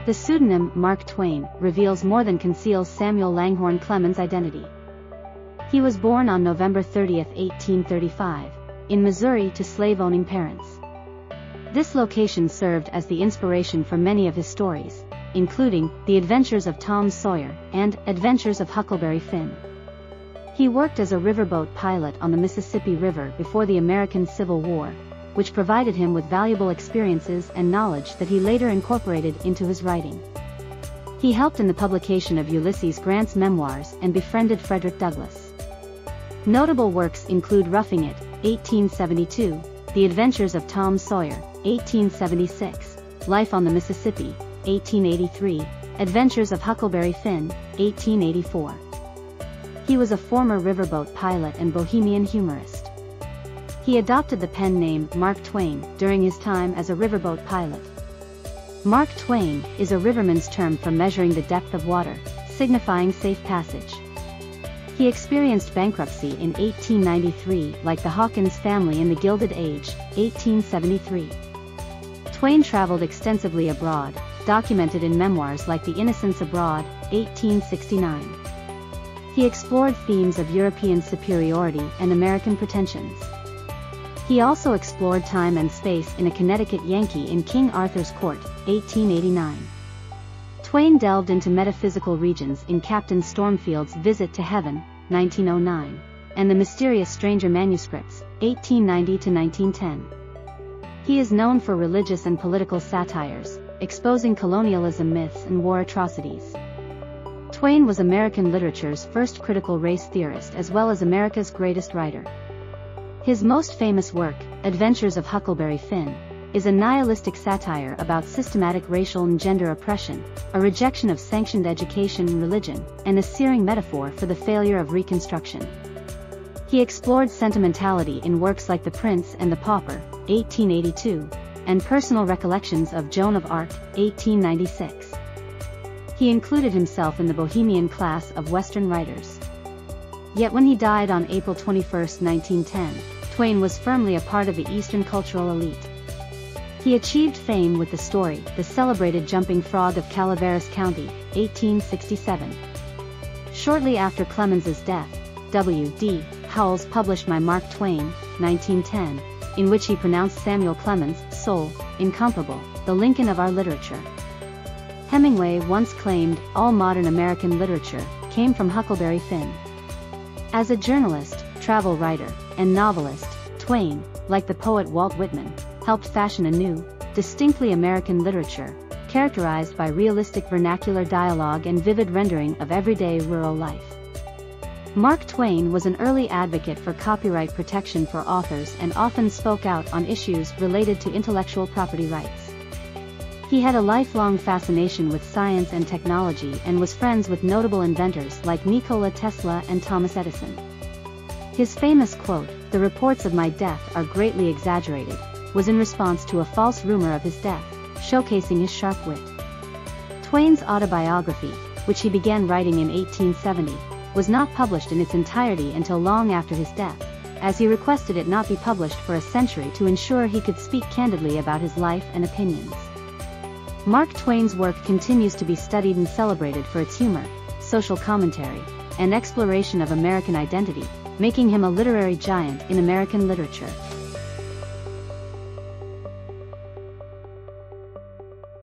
The pseudonym Mark Twain reveals more than conceals Samuel Langhorne Clemens' identity. He was born on November 30, 1835, in Missouri to slave-owning parents. This location served as the inspiration for many of his stories, including The Adventures of Tom Sawyer and Adventures of Huckleberry Finn. He worked as a riverboat pilot on the Mississippi River before the American Civil War, which provided him with valuable experiences and knowledge that he later incorporated into his writing. He helped in the publication of Ulysses Grant's memoirs and befriended Frederick Douglass. Notable works include Roughing It, 1872, The Adventures of Tom Sawyer, 1876, Life on the Mississippi, 1883, Adventures of Huckleberry Finn, 1884. He was a former riverboat pilot and bohemian humorist. He adopted the pen name Mark Twain during his time as a riverboat pilot. Mark Twain is a riverman's term for measuring the depth of water, signifying safe passage. He experienced bankruptcy in 1893 like the Hawkins family in the Gilded Age, 1873. Twain traveled extensively abroad, documented in memoirs like The Innocents Abroad, 1869. He explored themes of European superiority and American pretensions. He also explored time and space in A Connecticut Yankee in King Arthur's Court, 1889. Twain delved into metaphysical regions in Captain Stormfield's Visit to Heaven, 1909, and The Mysterious Stranger Manuscripts, 1890 to 1910. He is known for religious and political satires, exposing colonialism myths and war atrocities. Twain was American literature's first critical race theorist as well as America's greatest writer. His most famous work, Adventures of Huckleberry Finn, is a nihilistic satire about systematic racial and gender oppression, a rejection of sanctioned education and religion, and a searing metaphor for the failure of Reconstruction. He explored sentimentality in works like The Prince and the Pauper, 1882, and Personal Recollections of Joan of Arc, 1896. He included himself in the bohemian class of Western writers. Yet when he died on April 21, 1910, Twain was firmly a part of the Eastern cultural elite. He achieved fame with the story The Celebrated Jumping Frog of Calaveras County, 1867. Shortly after Clemens's death, W.D. Howells published My Mark Twain, 1910, in which he pronounced Samuel Clemens' soul incomparable, the Lincoln of our literature. Hemingway once claimed all modern American literature came from Huckleberry Finn. As a journalist, travel writer, and novelist, Twain, like the poet Walt Whitman, helped fashion a new, distinctly American literature, characterized by realistic vernacular dialogue and vivid rendering of everyday rural life. Mark Twain was an early advocate for copyright protection for authors and often spoke out on issues related to intellectual property rights. He had a lifelong fascination with science and technology and was friends with notable inventors like Nikola Tesla and Thomas Edison. His famous quote, "The reports of my death are greatly exaggerated," was in response to a false rumor of his death, showcasing his sharp wit. Twain's autobiography, which he began writing in 1870, was not published in its entirety until long after his death, as he requested it not be published for a century to ensure he could speak candidly about his life and opinions. Mark Twain's work continues to be studied and celebrated for its humor, social commentary, and exploration of American identity, making him a literary giant in American literature.